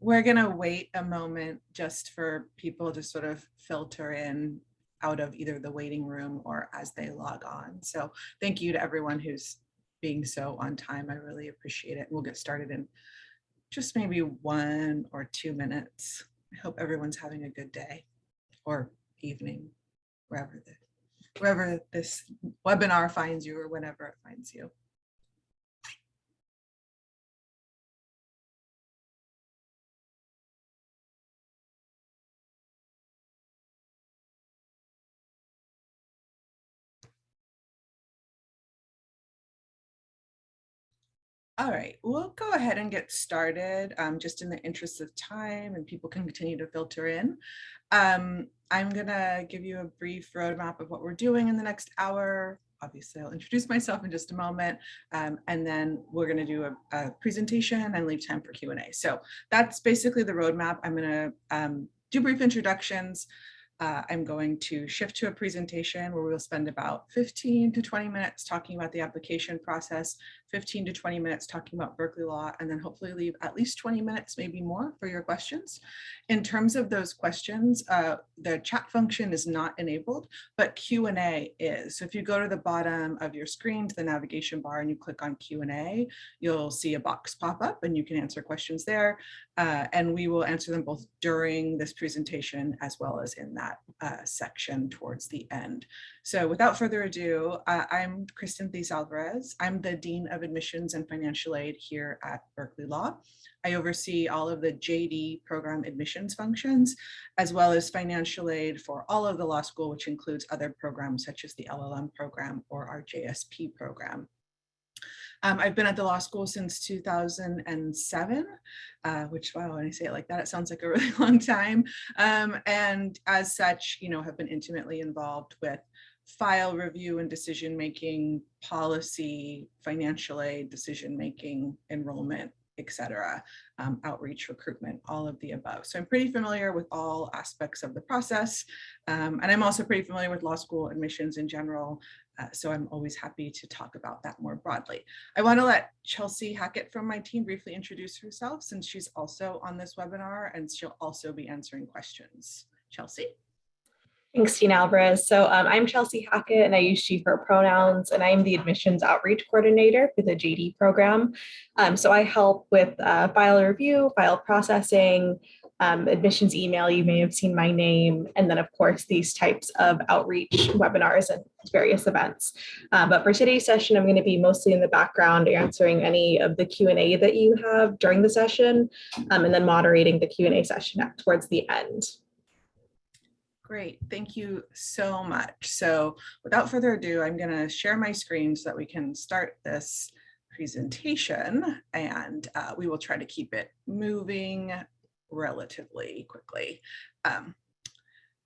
We're going to wait a moment just for people to sort of filter in out of either the waiting room or as they log on. So thank you to everyone who's being so on time. I really appreciate it. We'll get started in just maybe 1 or 2 minutes. I hope everyone's having a good day or evening, wherever this webinar finds you or whenever it finds you. All right, we'll go ahead and get started just in the interest of time, and people can continue to filter in. I'm gonna give you a brief roadmap of what we're doing in the next hour. Obviously, I'll introduce myself in just a moment, and then we're gonna do a presentation and leave time for Q&A. So that's basically the roadmap. I'm gonna do brief introductions. I'm going to shift to a presentation where we'll spend about 15 to 20 minutes talking about the application process, 15 to 20 minutes talking about Berkeley Law, and then hopefully leave at least 20 minutes, maybe more, for your questions. In terms of those questions, the chat function is not enabled, but Q&A is. So if you go to the bottom of your screen to the navigation bar and you click on Q&A, you'll see a box pop up and you can answer questions there. And we will answer them both during this presentation as well as in that section towards the end. So without further ado, I'm Kristen Thies-Alvarez. I'm the Dean of Admissions and Financial Aid here at Berkeley Law. I oversee all of the JD program admissions functions, as well as financial aid for all of the law school, which includes other programs such as the LLM program or our JSP program. I've been at the law school since 2007, which, wow, when I say it like that, it sounds like a really long time. And as such, have been intimately involved with file review and decision-making, policy, financial aid, decision-making, enrollment, etc., outreach, recruitment, all of the above. So I'm pretty familiar with all aspects of the process. And I'm also pretty familiar with law school admissions in general. So I'm always happy to talk about that more broadly. I want to let Chelsea Hackett from my team briefly introduce herself, since she's also on this webinar and she'll also be answering questions. Chelsea? Thanks, Dean Alvarez. So I'm Chelsea Hackett and I use she, her pronouns, and I'm the admissions outreach coordinator for the JD program. So I help with file review, file processing, admissions email, you may have seen my name, and then of course these types of outreach webinars and various events. But for today's session, I'm going to be mostly in the background answering any of the Q&A that you have during the session, and then moderating the Q&A session towards the end. Great, thank you so much. So without further ado, I'm going to share my screen so that we can start this presentation, and we will try to keep it moving relatively quickly.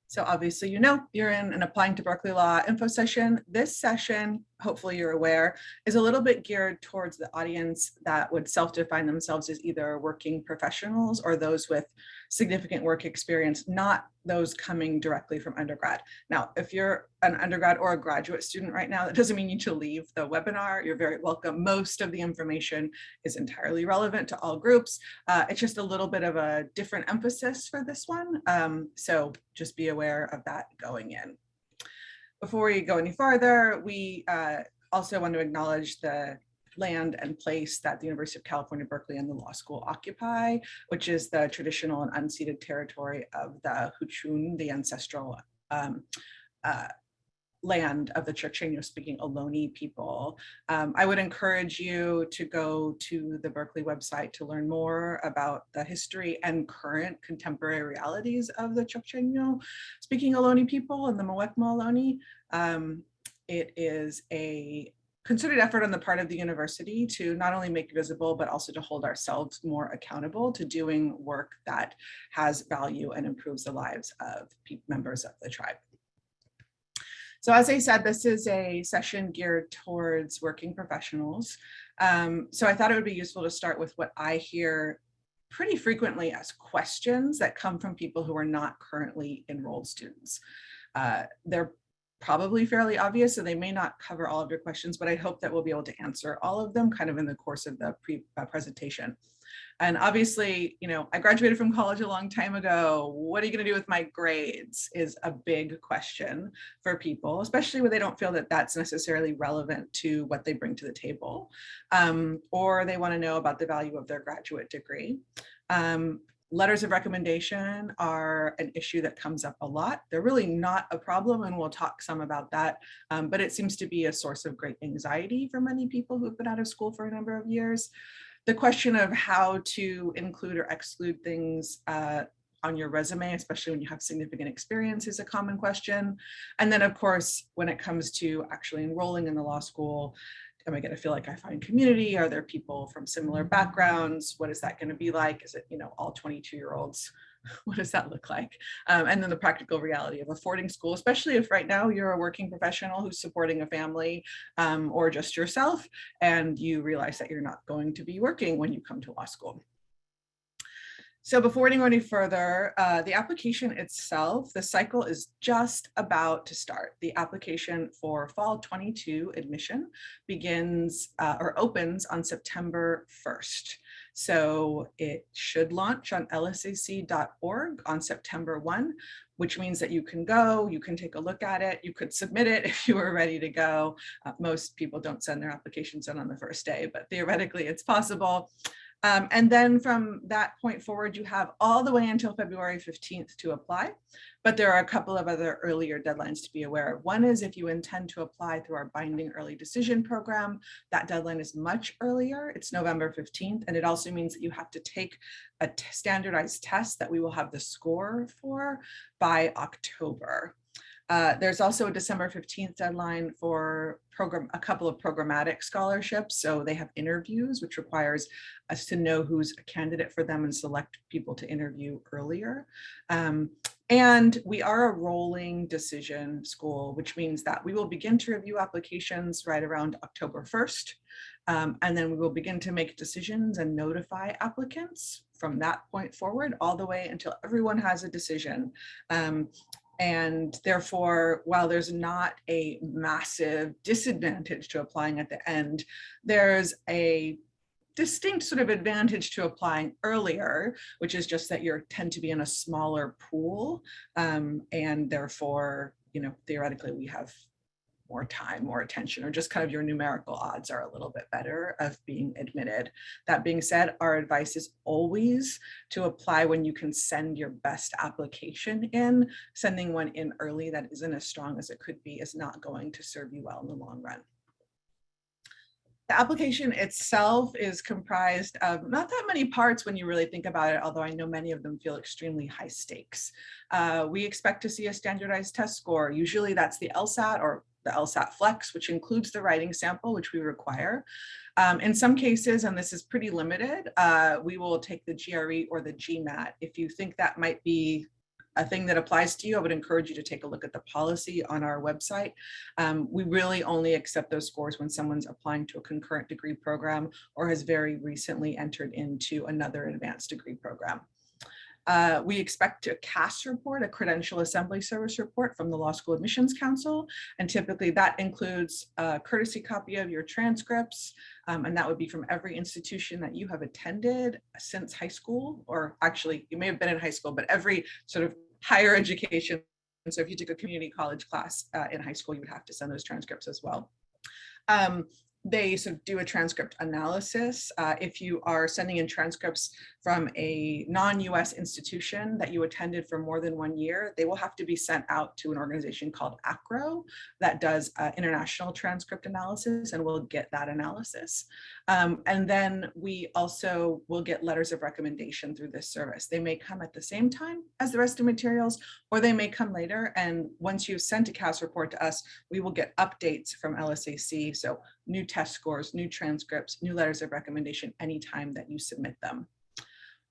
So obviously, you're in an Applying to Berkeley Law info session. This session, hopefully you're aware, is a little bit geared towards the audience that would self-define themselves as either working professionals or those with significant work experience, not those coming directly from undergrad. Now, if you're an undergrad or a graduate student right now, that doesn't mean you need to leave the webinar. You're very welcome. Most of the information is entirely relevant to all groups. It's just a little bit of a different emphasis for this one. So just be aware of that going in. Before we go any farther, we also want to acknowledge the land and place that the University of California, Berkeley and the law school occupy, which is the traditional and unceded territory of the Huchun, the ancestral land of the Chochenyo-speaking Ohlone people. I would encourage you to go to the Berkeley website to learn more about the history and current contemporary realities of the Chochenyo-speaking Ohlone people and the Muwekma Ohlone. It is a concerted effort on the part of the university to not only make visible, but also to hold ourselves more accountable to doing work that has value and improves the lives of members of the tribe. So as I said, this is a session geared towards working professionals. So I thought it would be useful to start with what I hear pretty frequently as questions that come from people who are not currently enrolled students. They're probably fairly obvious, so they may not cover all of your questions, but I hope that we'll be able to answer all of them kind of in the course of the presentation. And obviously, I graduated from college a long time ago. What are you going to do with my grades is a big question for people, especially when they don't feel that that's necessarily relevant to what they bring to the table, or they want to know about the value of their graduate degree. Letters of recommendation are an issue that comes up a lot. They're really not a problem, and we'll talk some about that, but it seems to be a source of great anxiety for many people who've been out of school for a number of years. The question of how to include or exclude things on your resume, especially when you have significant experience, is a common question. And then, of course, when it comes to actually enrolling in the law school, am I going to feel like I find community? Are there people from similar backgrounds? What is that going to be like? Is it, all 22-year-olds? What does that look like? And then the practical reality of affording school, especially if right now you're a working professional who's supporting a family or just yourself, and you realize that you're not going to be working when you come to law school. So before we go any further, the application itself, the cycle is just about to start. The application for fall 22 admission begins or opens on September 1st. So it should launch on lsac.org on September 1, which means that you can go, you can take a look at it, you could submit it if you were ready to go. Most people don't send their applications in on the first day, but theoretically it's possible. And then from that point forward, you have all the way until February 15th to apply. But there are a couple of other earlier deadlines to be aware of. One is if you intend to apply through our binding early decision program, that deadline is much earlier. It's November 15th. And it also means that you have to take a standardized test that we will have the score for by October. There's also a December 15th deadline for a couple of programmatic scholarships. So they have interviews, which requires us to know who's a candidate for them and select people to interview earlier. And we are a rolling decision school, which means that we will begin to review applications right around October 1st. And then we will begin to make decisions and notify applicants from that point forward, all the way until everyone has a decision. And therefore, while there's not a massive disadvantage to applying at the end, there's a distinct sort of advantage to applying earlier, which is just that you tend to be in a smaller pool. And therefore, theoretically, we have more time, more attention, or just kind of your numerical odds are a little bit better of being admitted. That being said, our advice is always to apply when you can send your best application in. Sending one in early that isn't as strong as it could be is not going to serve you well in the long run. The application itself is comprised of not that many parts when you really think about it, although I know many of them feel extremely high stakes. We expect to see a standardized test score. Usually that's the LSAT or the LSAT Flex, which includes the writing sample, which we require. In some cases, and this is pretty limited, we will take the GRE or the GMAT. If you think that might be a thing that applies to you, I would encourage you to take a look at the policy on our website. We really only accept those scores when someone's applying to a concurrent degree program or has very recently entered into another advanced degree program. We expect a CAS report, a Credential Assembly Service report from the Law School Admissions Council. And typically that includes a courtesy copy of your transcripts. And that would be from every institution that you have attended since high school, or actually you may have been in high school, but every sort of higher education. So if you took a community college class in high school, you would have to send those transcripts as well. They sort of do a transcript analysis. If you are sending in transcripts from a non-US institution that you attended for more than 1 year, they will have to be sent out to an organization called ACRO that does international transcript analysis, and we'll get that analysis. And then we also will get letters of recommendation through this service. They may come at the same time as the rest of materials, or they may come later. And once you've sent a CAS report to us, we will get updates from LSAC. So new test scores, new transcripts, new letters of recommendation anytime that you submit them.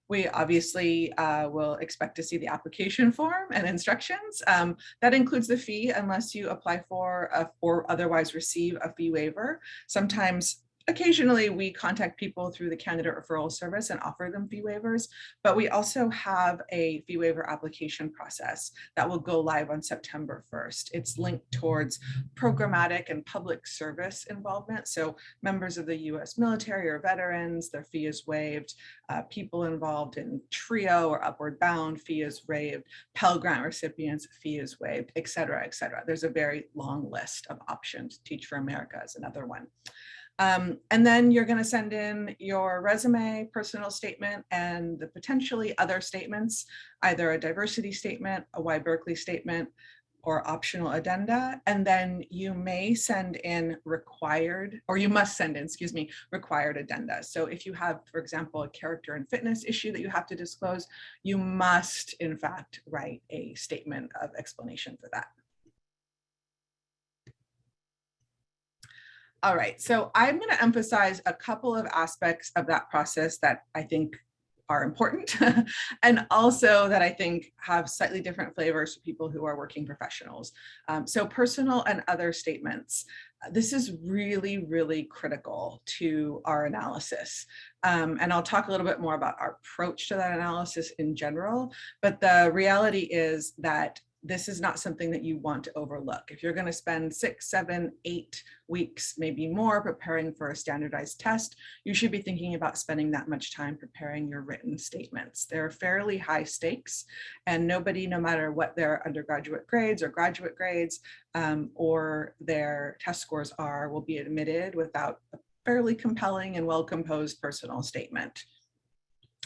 We obviously will expect to see the application form and instructions. That includes the fee unless you apply for or otherwise receive a fee waiver. Sometimes occasionally we contact people through the candidate referral service and offer them fee waivers, but we also have a fee waiver application process that will go live on September 1st. It's linked towards programmatic and public service involvement. So members of the US military or veterans, their fee is waived. People involved in TRIO or Upward Bound, fee is waived. Pell Grant recipients, fee is waived, et cetera, et cetera. There's a very long list of options. Teach for America is another one. And then you're going to send in your resume, personal statement, and the potentially other statements, either a diversity statement, a Why Berkeley statement, or optional addenda. And then you may send in required, or you must send in, excuse me, required addenda. So if you have, for example, a character and fitness issue that you have to disclose, you must, in fact, write a statement of explanation for that. All right, so I'm going to emphasize a couple of aspects of that process that I think are important and also that I think have slightly different flavors for people who are working professionals. So personal and other statements. This is really, really critical to our analysis. And I'll talk a little bit more about our approach to that analysis in general, but the reality is that this is not something that you want to overlook. If you're going to spend 6, 7, 8 weeks, maybe more, preparing for a standardized test, you should be thinking about spending that much time preparing your written statements. They're fairly high stakes, and nobody, no matter what their undergraduate grades or graduate grades or their test scores are, will be admitted without a fairly compelling and well-composed personal statement.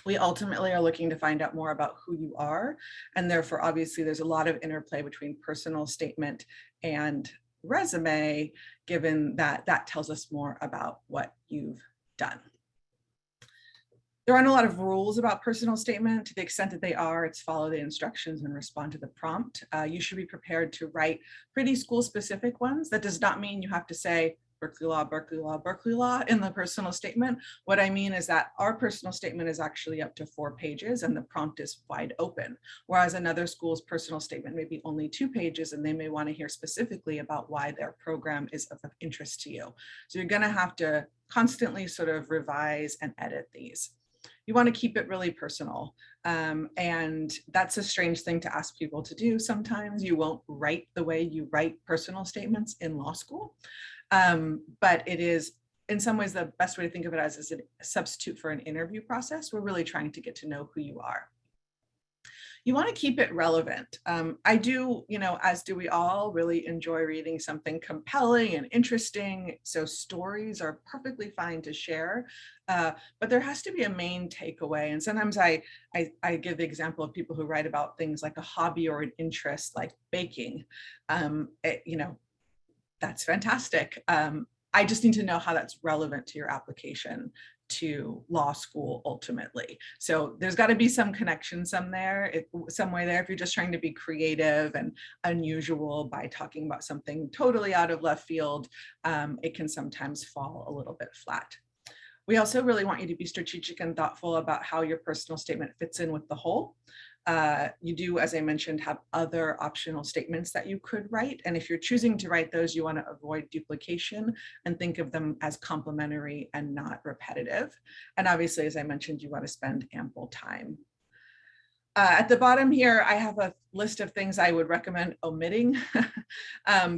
We ultimately are looking to find out more about who you are, and therefore obviously there's a lot of interplay between personal statement and resume, given that that tells us more about what you've done. There aren't a lot of rules about personal statement. To the extent that they are, it's follow the instructions and respond to the prompt. You should be prepared to write pretty school-specific ones. That does not mean you have to say Berkeley Law, Berkeley Law, Berkeley Law in the personal statement. What I mean is that our personal statement is actually up to 4 pages and the prompt is wide open, whereas another school's personal statement may be only 2 pages and they may want to hear specifically about why their program is of interest to you. So you're going to have to constantly sort of revise and edit these. You want to keep it really personal. And that's a strange thing to ask people to do sometimes. You won't write the way you write personal statements in law school. But it is, in some ways, the best way to think of it as is a substitute for an interview process. We're really trying to get to know who you are. You want to keep it relevant. I do, as do we all, really enjoy reading something compelling and interesting. So stories are perfectly fine to share, but there has to be a main takeaway. And sometimes I give the example of people who write about things like a hobby or an interest, like baking. That's fantastic. I just need to know how that's relevant to your application to law school ultimately. So there's got to be some connection somewhere there. If you're just trying to be creative and unusual by talking about something totally out of left field, it can sometimes fall a little bit flat. We also really want you to be strategic and thoughtful about how your personal statement fits in with the whole. You do, as I mentioned, have other optional statements that you could write. And if you're choosing to write those, you want to avoid duplication and think of them as complementary and not repetitive. And obviously, as I mentioned, you want to spend ample time. At the bottom here, I have a list of things I would recommend omitting.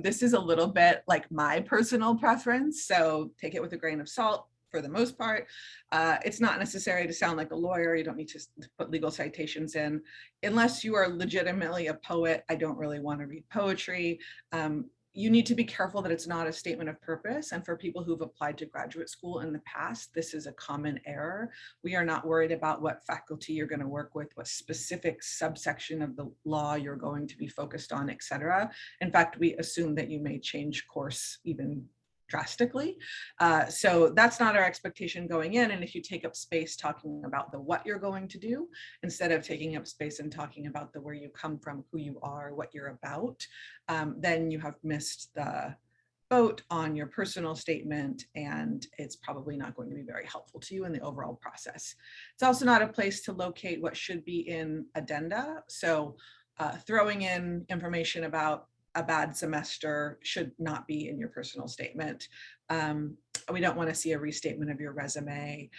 This is a little bit like my personal preference, so take it with a grain of salt. For the most part, it's not necessary to sound like a lawyer. You don't need to put legal citations in. Unless you are legitimately a poet, I don't really want to read poetry. You need to be careful that it's not a statement of purpose. And for people who've applied to graduate school in the past, this is a common error. We are not worried about what faculty you're going to work with, what specific subsection of the law you're going to be focused on, et cetera. In fact, we assume that you may change course even drastically. So that's not our expectation going in. And if you take up space talking about the what you're going to do, instead of taking up space and talking about the where you come from, who you are, what you're about, then you have missed the boat on your personal statement, and it's probably not going to be very helpful to you in the overall process. It's also not a place to locate what should be in addenda. So throwing in information about a bad semester should not be in your personal statement. we don't want to see a restatement of your resume.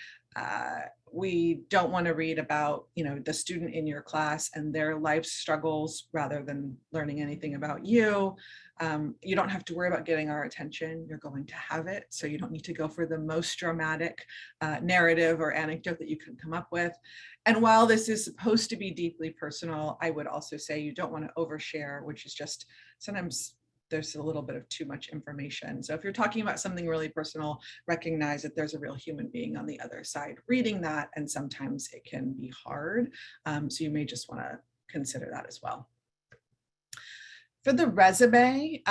We don't want to read about, the student in your class and their life struggles rather than learning anything about you. You don't have to worry about getting our attention. You're going to have it. So you don't need to go for the most dramatic narrative or anecdote that you can come up with. And while this is supposed to be deeply personal, I would also say you don't want to overshare, which is just sometimes there's a little bit of too much information. So if you're talking about something really personal, recognize that there's a real human being on the other side reading that, and sometimes it can be hard. So you may just want to consider that as well. For the resume,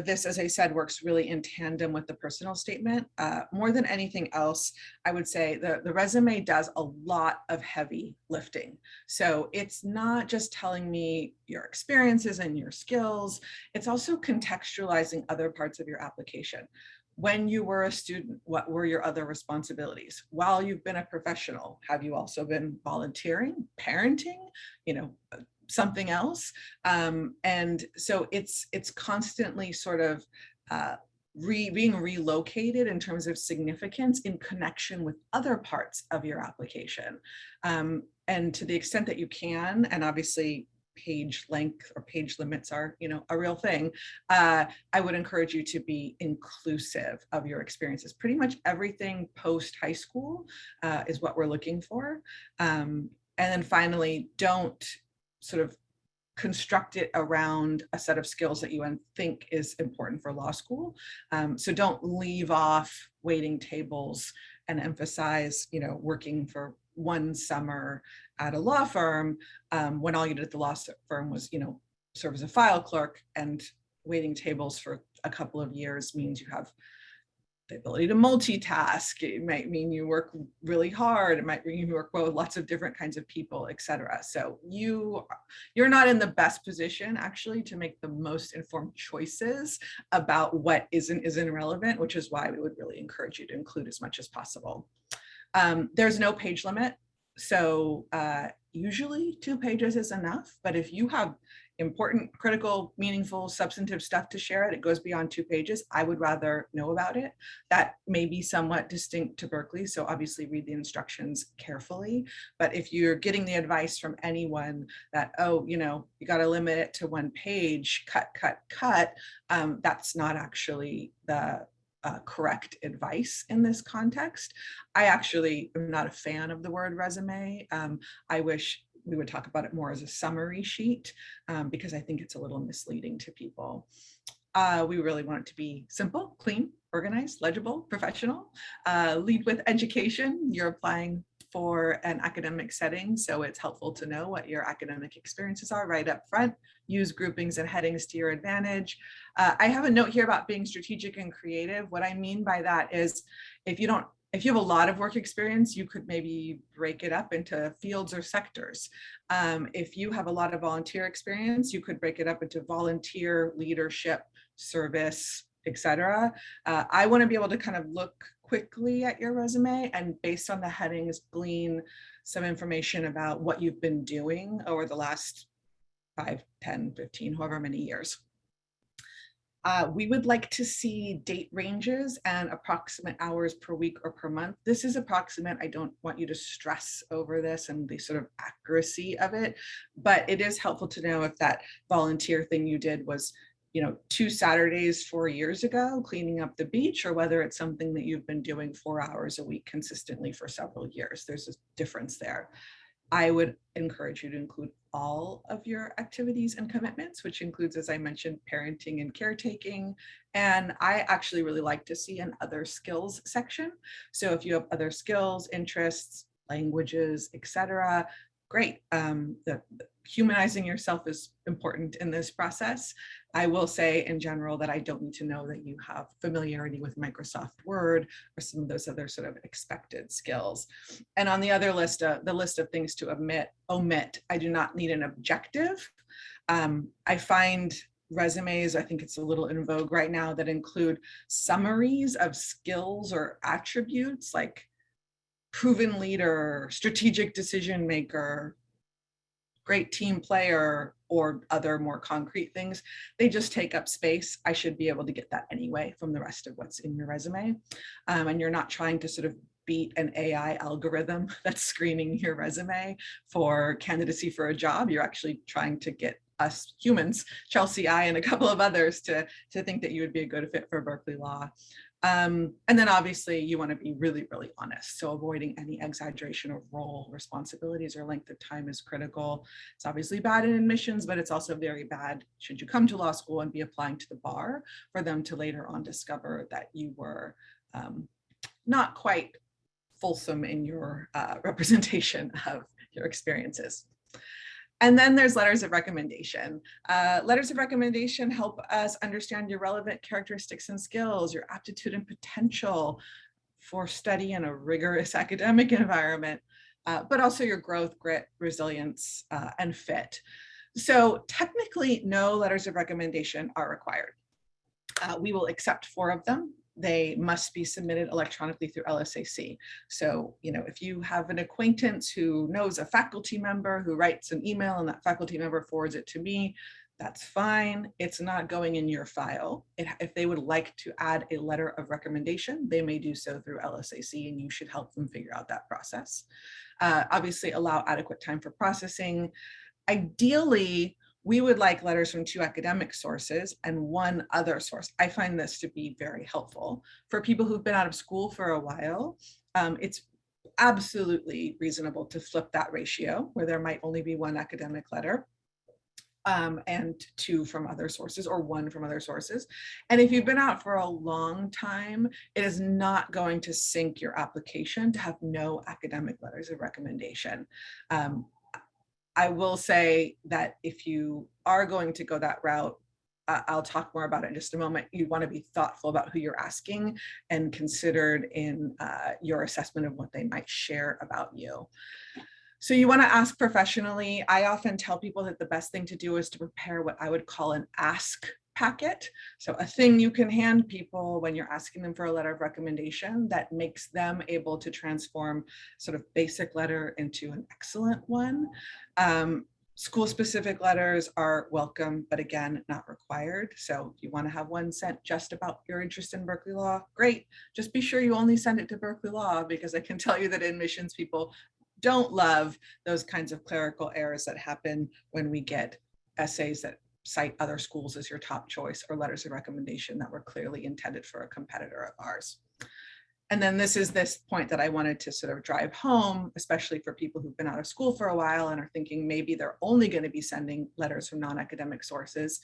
this, as I said, works really in tandem with the personal statement. More than anything else, I would say the resume does a lot of heavy lifting. So it's not just telling me your experiences and your skills, it's also contextualizing other parts of your application. When you were a student, what were your other responsibilities? While you've been a professional, have you also been volunteering, parenting, something else? And so it's constantly sort of being relocated in terms of significance in connection with other parts of your application. And to the extent that you can, and obviously page length or page limits are, a real thing, I would encourage you to be inclusive of your experiences. Pretty much everything post high school is what we're looking for. And then finally, don't sort of construct it around a set of skills that you think is important for law school. So don't leave off waiting tables and emphasize, working for one summer at a law firm when all you did at the law firm was, serve as a file clerk, and waiting tables for a couple of years means you have the ability to multitask. It might mean you work really hard. It might mean you work well with lots of different kinds of people, et cetera. So you're not in the best position actually to make the most informed choices about what isn't relevant, which is why we would really encourage you to include as much as possible. There's no page limit. So usually 2 pages is enough, but if you have important, critical, meaningful, substantive stuff to share, it goes beyond 2 pages, I would rather know about it. That may be somewhat distinct to Berkeley, so obviously read the instructions carefully. But if you're getting the advice from anyone that, you got to limit it to 1 page, cut, that's not actually the correct advice in this context. I actually am not a fan of the word resume. I wish we would talk about it more as a summary sheet because I think it's a little misleading to people. We really want it to be simple, clean, organized, legible, professional. Lead with education. You're applying for an academic setting, so it's helpful to know what your academic experiences are right up front. Use groupings and headings to your advantage. I have a note here about being strategic and creative. What I mean by that is if you have a lot of work experience, you could maybe break it up into fields or sectors. If you have a lot of volunteer experience, you could break it up into volunteer, leadership, service, etc. I want to be able to kind of look quickly at your resume and based on the headings, glean some information about what you've been doing over the last 5, 10, 15, however many years. We would like to see date ranges and approximate hours per week or per month. This is approximate. I don't want you to stress over this and the sort of accuracy of it, but it is helpful to know if that volunteer thing you did was 2 Saturdays 4 years ago, cleaning up the beach, or whether it's something that you've been doing 4 hours a week consistently for several years. There's a difference there. I would encourage you to include all of your activities and commitments, which includes, as I mentioned, parenting and caretaking. And I actually really like to see an other skills section. So if you have other skills, interests, languages, etc., great. Humanizing yourself is important in this process. I will say in general that I don't need to know that you have familiarity with Microsoft Word or some of those other sort of expected skills. And on the other list, the list of things to omit, I do not need an objective. I find resumes, I think it's a little in vogue right now, that include summaries of skills or attributes like proven leader, strategic decision maker, great team player or other more concrete things, they just take up space. I should be able to get that anyway from the rest of what's in your resume. And you're not trying to sort of beat an AI algorithm that's screening your resume for candidacy for a job. You're actually trying to get us humans, Chelsea, I, and a couple of others to think that you would be a good fit for Berkeley Law. And then obviously you want to be really, really honest. So avoiding any exaggeration of role, responsibilities, or length of time is critical. It's obviously bad in admissions, but it's also very bad should you come to law school and be applying to the bar for them to later on discover that you were not quite fulsome in your representation of your experiences. And then there's letters of recommendation. Letters of recommendation help us understand your relevant characteristics and skills, your aptitude and potential for study in a rigorous academic environment, but also your growth, grit, resilience, and fit. So technically, no letters of recommendation are required. We will accept 4 of them. They must be submitted electronically through LSAC. So, if you have an acquaintance who knows a faculty member who writes an email and that faculty member forwards it to me, that's fine. It's not going in your file. If they would like to add a letter of recommendation, they may do so through LSAC, and you should help them figure out that process. Obviously, allow adequate time for processing. Ideally, we would like letters from 2 academic sources and 1 other source. I find this to be very helpful. For people who've been out of school for a while, it's absolutely reasonable to flip that ratio where there might only be 1 academic letter and 2 from other sources, or 1 from other sources. And if you've been out for a long time, it is not going to sink your application to have no academic letters of recommendation. I will say that if you are going to go that route, I'll talk more about it in just a moment. You want to be thoughtful about who you're asking and considered in your assessment of what they might share about you. So you want to ask professionally. I often tell people that the best thing to do is to prepare what I would call an ask packet. So a thing you can hand people when you're asking them for a letter of recommendation that makes them able to transform sort of basic letter into an excellent one. School-specific letters are welcome, but again, not required. So if you want to have one sent just about your interest in Berkeley Law, great. Just be sure you only send it to Berkeley Law, because I can tell you that admissions people don't love those kinds of clerical errors that happen when we get essays that cite other schools as your top choice, or letters of recommendation that were clearly intended for a competitor of ours. And then this is this point that I wanted to sort of drive home, especially for people who've been out of school for a while and are thinking maybe they're only going to be sending letters from non-academic sources.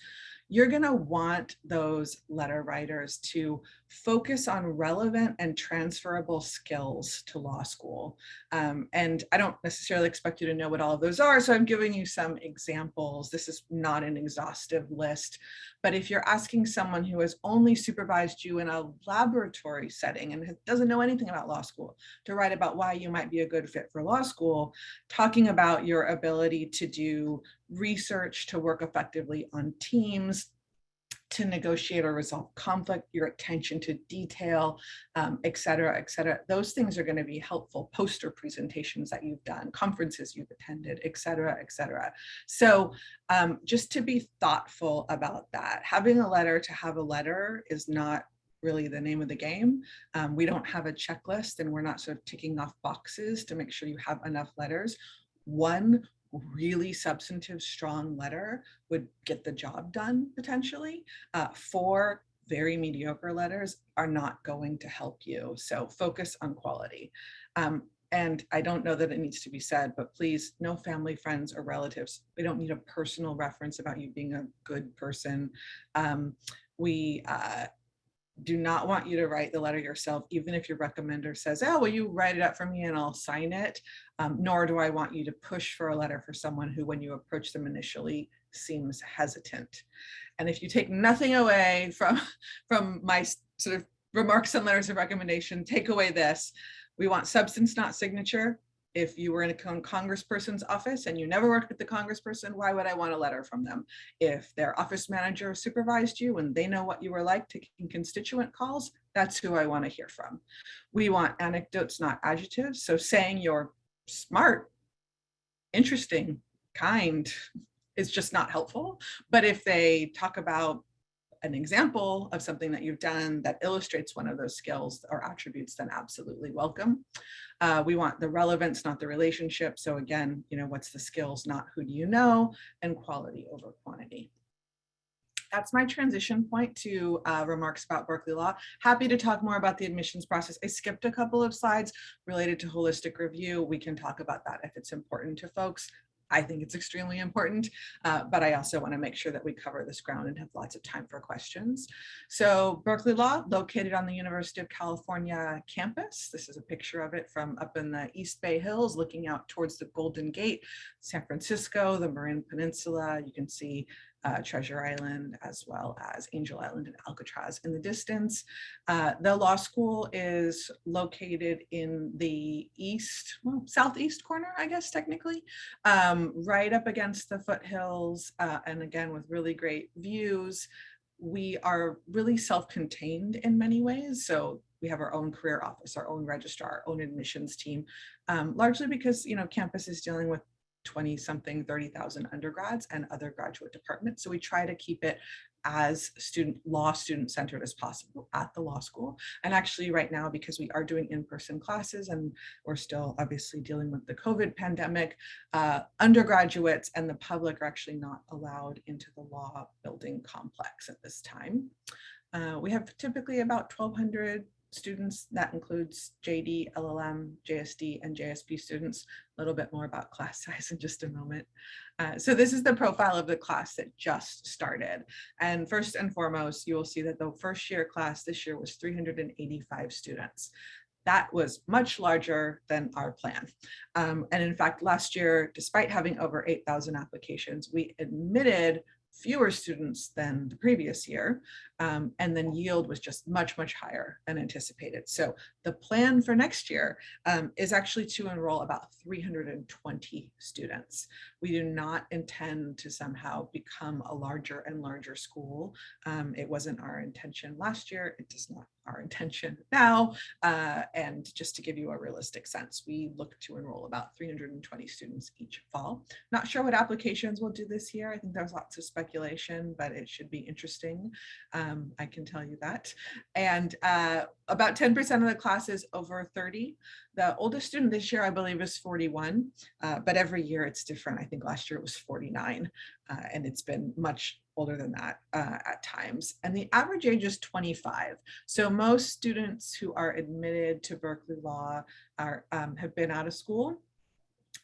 You're going to want those letter writers to focus on relevant and transferable skills to law school. And I don't necessarily expect you to know what all of those are, so I'm giving you some examples. This is not an exhaustive list, but if you're asking someone who has only supervised you in a laboratory setting and doesn't know anything about law school to write about why you might be a good fit for law school, talking about your ability to do research, to work effectively on teams, to negotiate or resolve conflict, your attention to detail, et cetera, et cetera. Those things are going to be helpful. Poster presentations that you've done, conferences you've attended, et cetera, et cetera. So just to be thoughtful about that. Having a letter to have a letter is not really the name of the game. We don't have a checklist, and we're not sort of ticking off boxes to make sure you have enough letters. One really substantive, strong letter would get the job done potentially. 4 very mediocre letters are not going to help you. So focus on quality. And I don't know that it needs to be said, but please, no family, friends, or relatives. We don't need a personal reference about you being a good person. We do not want you to write the letter yourself, even if your recommender says, oh, will you write it up for me and I'll sign it? Nor do I want you to push for a letter for someone who, when you approach them initially, seems hesitant. And if you take nothing away from my sort of remarks on letters of recommendation, take away this. We want substance, not signature. If you were in a congressperson's office and you never worked with the congressperson, why would I want a letter from them? If their office manager supervised you and they know what you were like taking constituent calls, that's who I want to hear from. We want anecdotes, not adjectives. So saying you're smart, interesting, kind is just not helpful. But if they talk about an example of something that you've done that illustrates one of those skills or attributes, then absolutely welcome. We want the relevance, not the relationship. So again, what's the skills, not who do you know, and quality over quantity. That's my transition point to remarks about Berkeley Law. Happy to talk more about the admissions process. I skipped a couple of slides related to holistic review. We can talk about that if it's important to folks. I think it's extremely important, but I also want to make sure that we cover this ground and have lots of time for questions. So Berkeley Law, located on the University of California campus. This is a picture of it from up in the East Bay Hills, looking out towards the Golden Gate, San Francisco, the Marin Peninsula. You can see Treasure Island, as well as Angel Island and Alcatraz in the distance. The law school is located in the southeast corner, I guess, technically, right up against the foothills, and again, with really great views. We are really self-contained in many ways. So we have our own career office, our own registrar, our own admissions team, largely because, campus is dealing with 20-something, 30,000 undergrads and other graduate departments. So we try to keep it as law student centered as possible at the law school. And actually right now, because we are doing in-person classes and we're still obviously dealing with the COVID pandemic, undergraduates and the public are actually not allowed into the law building complex at this time. We have typically about 1,200 students. That includes JD, LLM, JSD, and JSP students. A little bit more about class size in just a moment. So this is the profile of the class that just started. And first and foremost, you will see that the first year class this year was 385 students. That was much larger than our plan. And in fact, last year, despite having over 8,000 applications, we admitted fewer students than the previous year, and then yield was just much, much higher than anticipated. So the plan for next year is actually to enroll about 320 students. We do not intend to somehow become a larger and larger school. It wasn't our intention last year. It is not our intention now. And just to give you a realistic sense, we look to enroll about 320 students each fall. Not sure what applications we'll do this year. I think there's lots of speculation, but it should be interesting. I can tell you that. And about 10% of the class is over 30. The oldest student this year, I believe, is 41, but every year it's different. I think last year it was 49, and it's been much older than that at times. And the average age is 25. So most students who are admitted to Berkeley Law have been out of school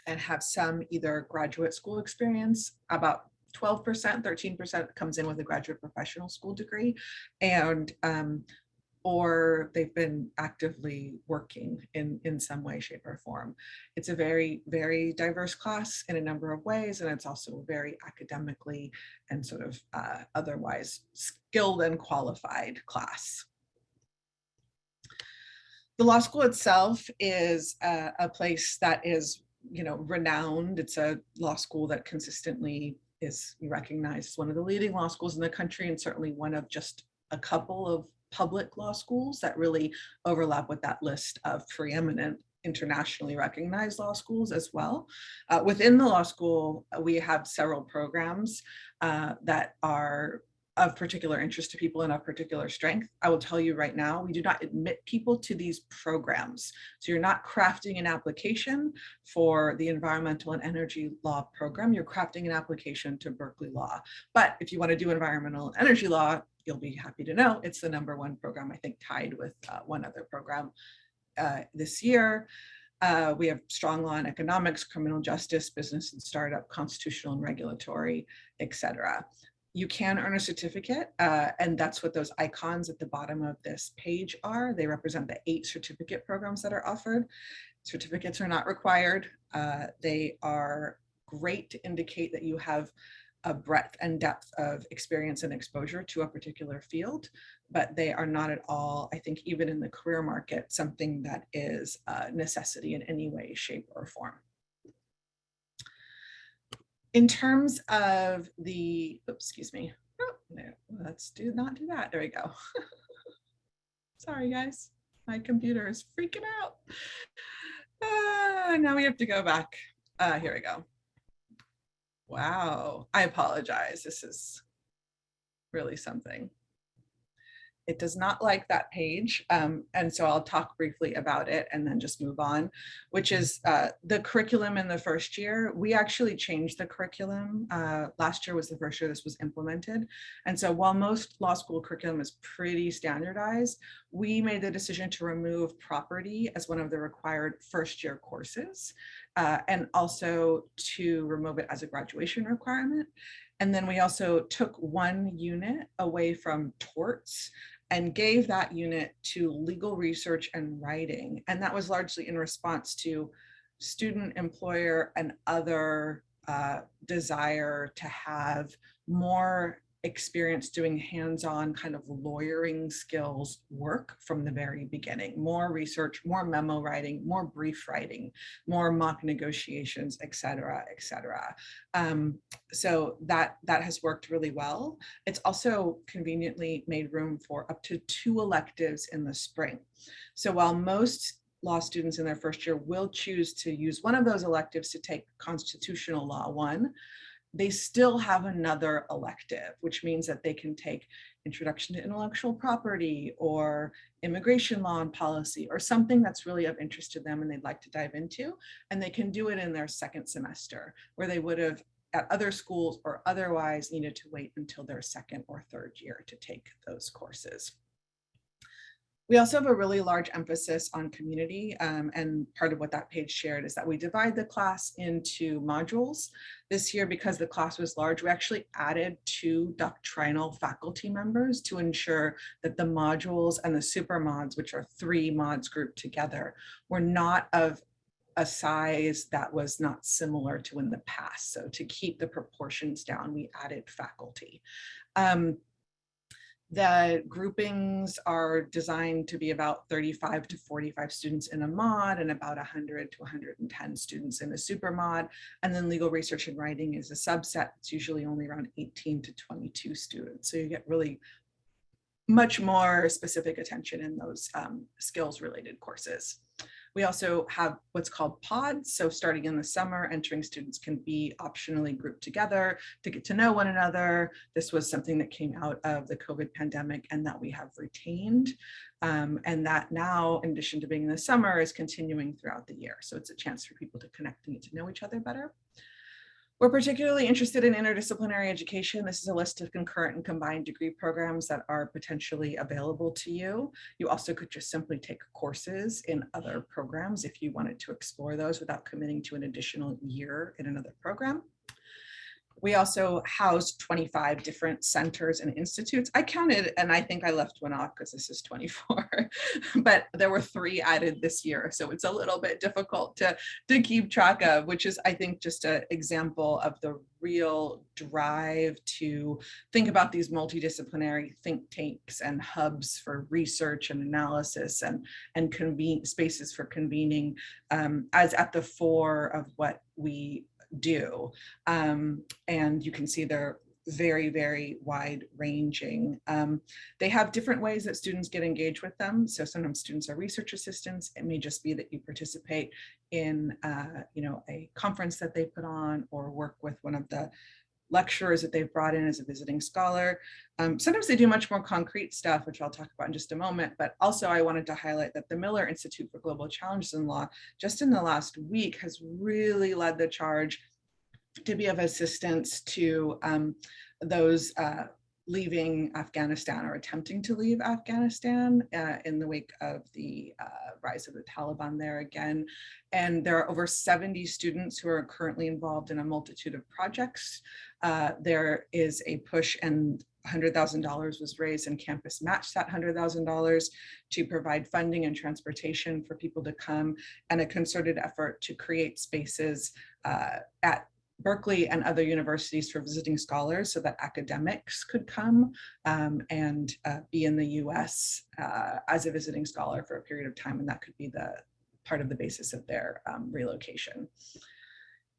and have some either graduate school experience. About 12%, 13% comes in with a graduate professional school degree, and or they've been actively working in some way, shape, or form. It's a very, very diverse class in a number of ways, and it's also a very academically and sort of otherwise skilled and qualified class. The law school itself is a place that is, renowned. It's a law school that consistently is recognized as one of the leading law schools in the country, and certainly one of just a couple of public law schools that really overlap with that list of preeminent internationally recognized law schools as well. Within the law school, we have several programs that are of particular interest to people and of particular strength. I will tell you right now, we do not admit people to these programs. So you're not crafting an application for the environmental and energy law program, you're crafting an application to Berkeley Law. But if you want to do environmental and energy law, you'll be happy to know it's the #1 program, I think tied with one other program this year. We have strong law and economics, criminal justice, business and startup, constitutional and regulatory, etc. You can earn a certificate, and that's what those icons at the bottom of this page are. They represent the 8 certificate programs that are offered. Certificates are not required. They are great to indicate that you have a breadth and depth of experience and exposure to a particular field, but they are not at all, I think, even in the career market, something that is a necessity in any way, shape, or form. In terms of the, excuse me, let's not do that. There we go. Sorry, guys. My computer is freaking out. Now we have to go back. Here we go. Wow, I apologize. This is really something. It does not like that page. And so I'll talk briefly about it and then just move on, which is the curriculum in the first year. We actually changed the curriculum. Last year was the first year this was implemented. And so while most law school curriculum is pretty standardized, we made the decision to remove property as one of the required first year courses, and also to remove it as a graduation requirement. And then we also took one unit away from torts and gave that unit to legal research and writing. And that was largely in response to student, employer, and other desire to have more experience doing hands-on kind of lawyering skills work from the very beginning, more research, more memo writing, more brief writing, more mock negotiations, et cetera, et cetera. So that has worked really well. It's also conveniently made room for up to 2 electives in the spring. So while most law students in their first year will choose to use one of those electives to take Constitutional Law 1, they still have another elective, which means that they can take Introduction to Intellectual Property or Immigration Law and Policy or something that's really of interest to them and they'd like to dive into. And they can do it in their second semester, where they would have at other schools or otherwise needed to wait until their second or third year to take those courses. We also have a really large emphasis on community, and part of what that page shared is that we divide the class into modules. This year, because the class was large, we actually added 2 doctrinal faculty members to ensure that the modules and the super mods, which are 3 mods grouped together, were not of a size that was not similar to in the past. So to keep the proportions down, we added faculty. The groupings are designed to be about 35 to 45 students in a mod and about 100 to 110 students in a super mod. And then legal research and writing is a subset. It's usually only around 18 to 22 students. So you get really much more specific attention in those skills related courses. We also have what's called pods. So starting in the summer, entering students can be optionally grouped together to get to know one another. This was something that came out of the COVID pandemic and that we have retained. And that now, in addition to being in the summer, is continuing throughout the year. So it's a chance for people to connect and get to know each other better. We're particularly interested in interdisciplinary education. This is a list of concurrent and combined degree programs that are potentially available to you. You also could just simply take courses in other programs if you wanted to explore those without committing to an additional year in another program. We also house 25 different centers and institutes. I counted and I think I left one off because this is 24, but there were 3 added this year. So it's a little bit difficult to keep track of, which is, I think, just an example of the real drive to think about these multidisciplinary think tanks and hubs for research and analysis and convene spaces for convening as at the fore of what we do. And you can see they're very, very wide ranging. They have different ways that students get engaged with them. So sometimes students are research assistants. It may just be that you participate in a conference that they put on or work with one of the lecturers that they've brought in as a visiting scholar. Sometimes they do much more concrete stuff, which I'll talk about in just a moment, but also I wanted to highlight that the Miller Institute for Global Challenges in Law, just in the last week, has really led the charge to be of assistance to those leaving Afghanistan or attempting to leave Afghanistan in the wake of the rise of the Taliban there again. And there are over 70 students who are currently involved in a multitude of projects. There is a push, and $100,000 was raised and campus matched that $100,000 to provide funding and transportation for people to come, and a concerted effort to create spaces at Berkeley and other universities for visiting scholars so that academics could come and be in the US as a visiting scholar for a period of time. And that could be the part of the basis of their relocation.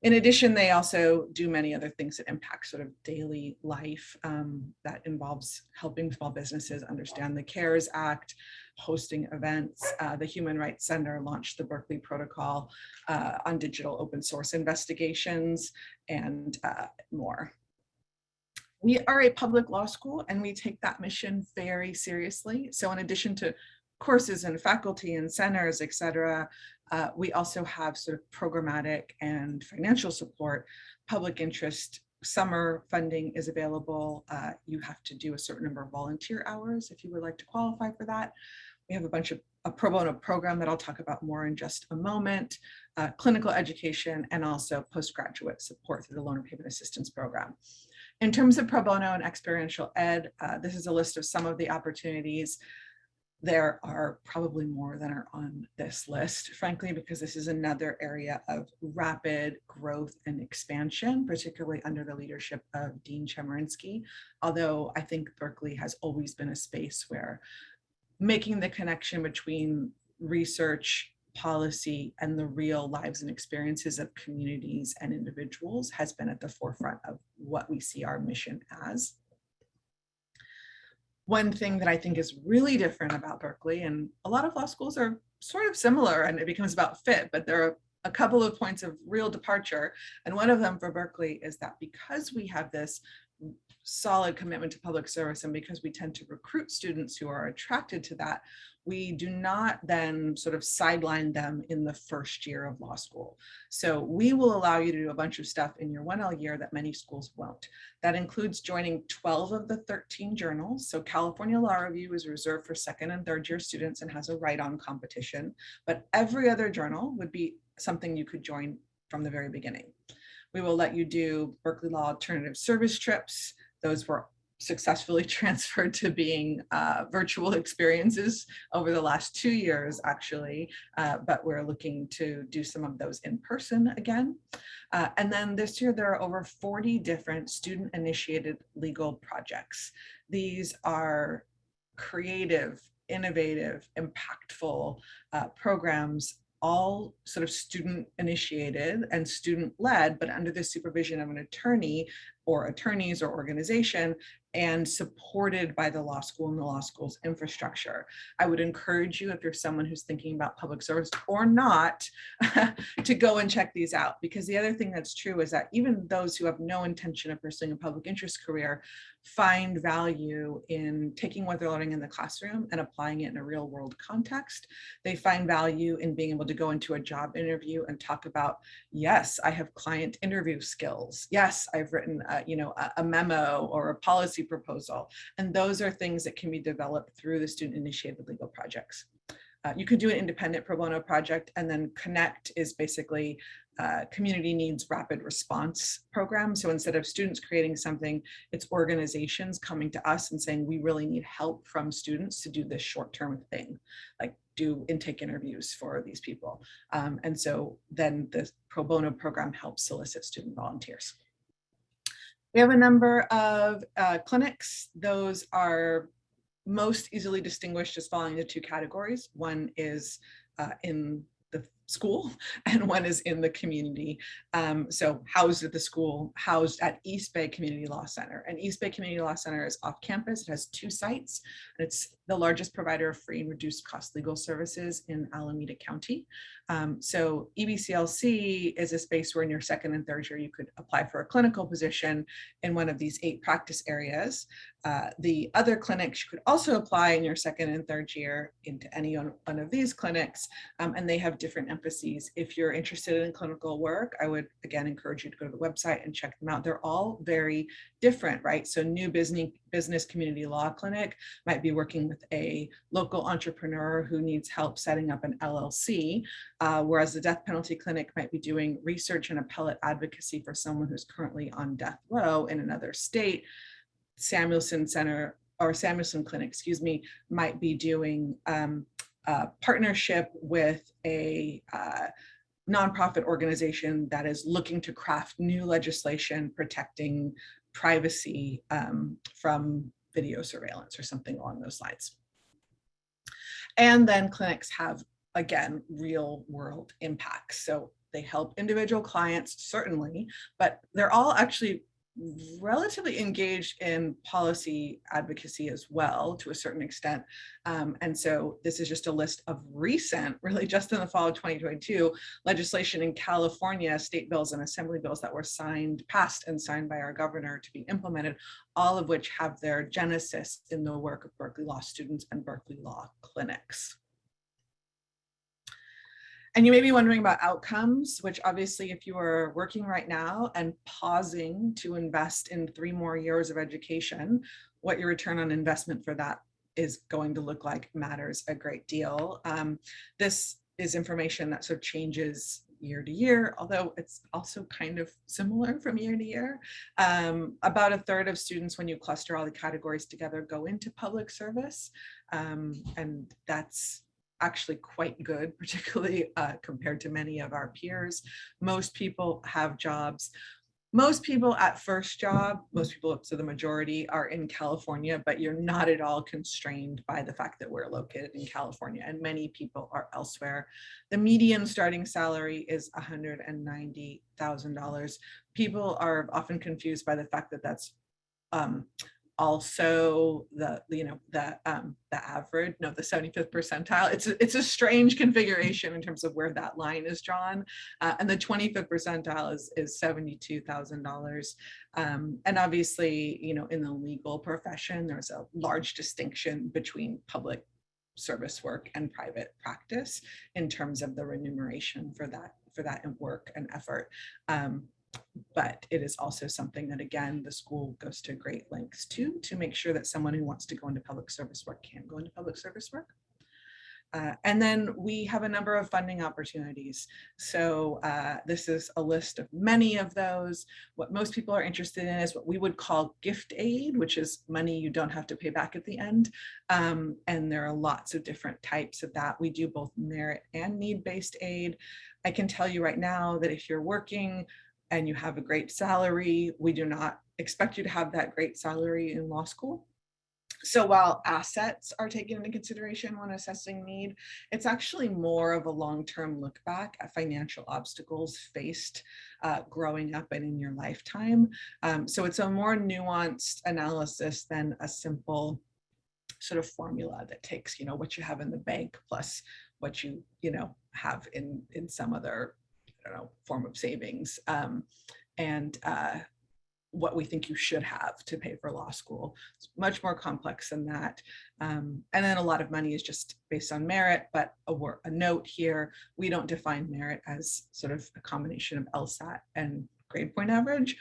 In addition, they also do many other things that impact sort of daily life that involves helping small businesses understand the CARES Act, hosting events. The Human Rights Center launched the Berkeley Protocol on digital open source investigations, and more. We are a public law school, and we take that mission very seriously. So in addition to courses and faculty and centers, et cetera, we also have sort of programmatic and financial support. Public interest summer funding is available. You have to do a certain number of volunteer hours if you would like to qualify for that. We have a bunch of a pro bono program that I'll talk about more in just a moment, clinical education, and also postgraduate support through the Loan Repayment Assistance Program. In terms of pro bono and experiential ed, this is a list of some of the opportunities. There are probably more than are on this list, frankly, because this is another area of rapid growth and expansion, particularly under the leadership of Dean Chemerinsky. Although I think Berkeley has always been a space where making the connection between research, policy, and the real lives and experiences of communities and individuals has been at the forefront of what we see our mission as. One thing that I think is really different about Berkeley, and a lot of law schools are sort of similar and it becomes about fit, but there are a couple of points of real departure. And one of them for Berkeley is that because we have this solid commitment to public service, and because we tend to recruit students who are attracted to that, we do not then sort of sideline them in the first year of law school. So we will allow you to do a bunch of stuff in your 1L year that many schools won't. That includes joining 12 of the 13 journals. So California Law Review is reserved for second and third year students and has a write-on competition, but every other journal would be something you could join from the very beginning. We will let you do Berkeley Law alternative service trips. Those were successfully transferred to being virtual experiences over the last 2 years, actually, but we're looking to do some of those in person again. And then this year, there are over 40 different student-initiated legal projects. These are creative, innovative, impactful programs, all sort of student initiated and student led, but under the supervision of an attorney or attorneys or organization, and supported by the law school and the law school's infrastructure. I would encourage you, if you're someone who's thinking about public service or not, to go and check these out. Because the other thing that's true is that even those who have no intention of pursuing a public interest career find value in taking what they're learning in the classroom and applying it in a real world context. They find value in being able to go into a job interview and talk about, yes, I have client interview skills. Yes, I've written a memo or a policy proposal. And those are things that can be developed through the student initiated legal projects. You could do an independent pro bono project, and then Connect is basically community needs rapid response program. So instead of students creating something, it's organizations coming to us and saying, we really need help from students to do this short-term thing, like do intake interviews for these people. And so then the pro bono program helps solicit student volunteers. We have a number of clinics. Those are most easily distinguished as falling into two categories. One is in the school and one is in the community. So housed at the school, housed at East Bay Community Law Center. And East Bay Community Law Center is off campus. It has 2 sites. And it's the largest provider of free and reduced cost legal services in Alameda County. So EBCLC is a space where in your second and third year, you could apply for a clinical position in one of these 8 practice areas. The other clinics, you could also apply in your second and third year into any one of these clinics, and they have different emphases. If you're interested in clinical work, I would again encourage you to go to the website and check them out. They're all very different, right? So New Business Community Law Clinic might be working with a local entrepreneur who needs help setting up an LLC, whereas the Death Penalty Clinic might be doing research and appellate advocacy for someone who's currently on death row in another state. Samuelson Clinic, excuse me, might be doing partnership with a nonprofit organization that is looking to craft new legislation protecting privacy from video surveillance or something along those lines. And then clinics have, again, real world impacts. So they help individual clients, certainly, but they're all actually relatively engaged in policy advocacy as well to a certain extent. And so this is just a list of recent, really just in the fall of 2022, legislation in California, state bills and assembly bills that were passed and signed by our governor to be implemented, all of which have their genesis in the work of Berkeley Law students and Berkeley Law clinics. And you may be wondering about outcomes, which obviously if you are working right now and pausing to invest in 3 more years of education, what your return on investment for that is going to look like matters a great deal. This is information that sort of changes year to year, although it's also kind of similar from year to year. About a third of students, when you cluster all the categories together, go into public service, and that's actually quite good, particularly compared to many of our peers. Most people have jobs. Most people at first job, most people, so the majority are in California, but you're not at all constrained by the fact that we're located in California, and many people are elsewhere. The median starting salary is $190,000. People are often confused by the fact that that's also the average, no, the 75th percentile. It's a strange configuration in terms of where that line is drawn, and the 25th percentile is $72,000. And obviously, in the legal profession, there's a large distinction between public service work and private practice in terms of the remuneration for that work and effort. But it is also something that, again, the school goes to great lengths to make sure that someone who wants to go into public service work can go into public service work. And then we have a number of funding opportunities. So this is a list of many of those. What most people are interested in is what we would call gift aid, which is money you don't have to pay back at the end. And there are lots of different types of that. We do both merit and need-based aid. I can tell you right now that if you're working and you have a great salary, we do not expect you to have that great salary in law school. So while assets are taken into consideration when assessing need, it's actually more of a long-term look back at financial obstacles faced growing up and in your lifetime. So it's a more nuanced analysis than a simple sort of formula that takes, what you have in the bank plus what you, have in some other, form of savings, and what we think you should have to pay for law school. It's much more complex than that. And then a lot of money is just based on merit, but a note here, we don't define merit as sort of a combination of LSAT and grade point average.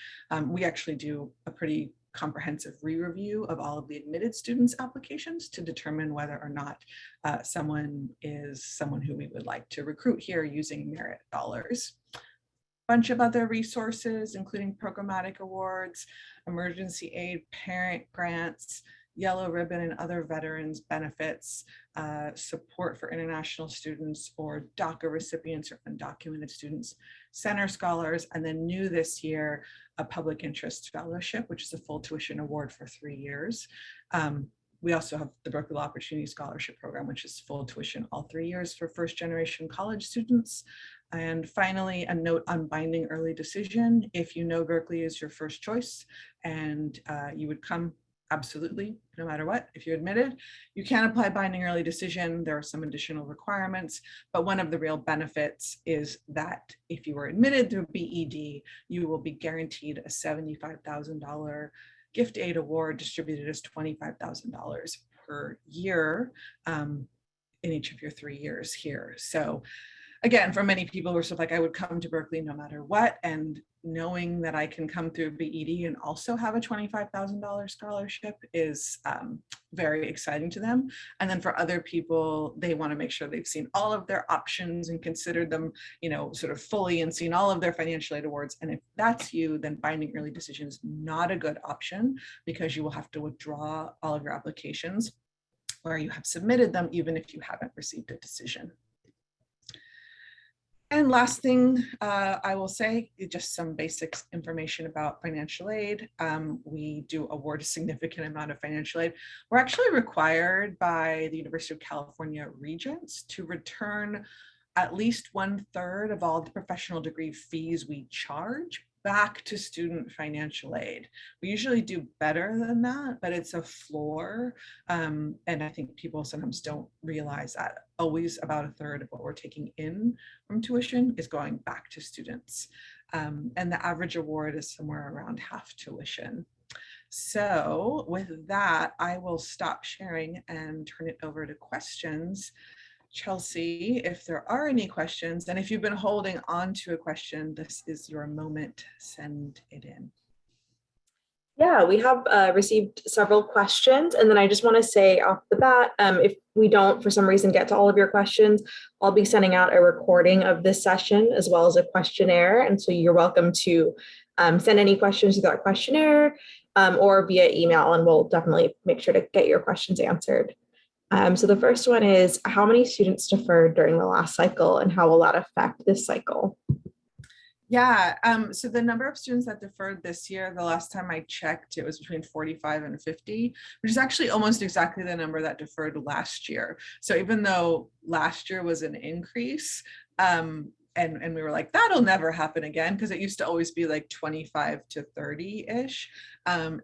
We actually do a pretty comprehensive re-review of all of the admitted students' applications to determine whether or not someone is someone who we would like to recruit here using merit dollars. Bunch of other resources, including programmatic awards, emergency aid, parent grants, yellow ribbon and other veterans benefits, support for international students or DACA recipients or undocumented students, center scholars, and then new this year, a public interest fellowship, which is a full tuition award for 3 years. We also have the Berkeley Law Opportunity Scholarship Program, which is full tuition all 3 years for first generation college students. And finally, a note on binding early decision. If you know Berkeley is your first choice and you would come, absolutely, no matter what, if you're admitted, you can apply binding early decision. There are some additional requirements, but one of the real benefits is that if you were admitted through BED, you will be guaranteed a $75,000 gift aid award distributed as $25,000 per year in each of your 3 years here. So again, for many people who are sort of like, I would come to Berkeley no matter what, and knowing that I can come through BED and also have a $25,000 scholarship is very exciting to them. And then for other people, they want to make sure they've seen all of their options and considered them, sort of fully and seen all of their financial aid awards. And if that's you, then binding early decision is not a good option because you will have to withdraw all of your applications where you have submitted them, even if you haven't received a decision. And last thing I will say, just some basic information about financial aid. We do award a significant amount of financial aid. We're actually required by the University of California Regents to return at least 1/3 of all the professional degree fees we charge. back to student financial aid. We usually do better than that, but it's a floor. And I think people sometimes don't realize that always about a third of what we're taking in from tuition is going back to students. And the average award is somewhere around half tuition. So with that, I will stop sharing and turn it over to questions. Chelsea, if there are any questions, and if you've been holding on to a question, this is your moment, send it in. Yeah, we have received several questions. And then I just want to say off the bat, if we don't, for some reason, get to all of your questions, I'll be sending out a recording of this session as well as a questionnaire. And so you're welcome to send any questions to that questionnaire or via email, and we'll definitely make sure to get your questions answered. So the first one is, how many students deferred during the last cycle, and how will that affect this cycle? Yeah, so the number of students that deferred this year, the last time I checked, it was between 45 and 50, which is actually almost exactly the number that deferred last year. So even though last year was an increase, and we were like, that'll never happen again, because it used to always be like 25 to 30-ish.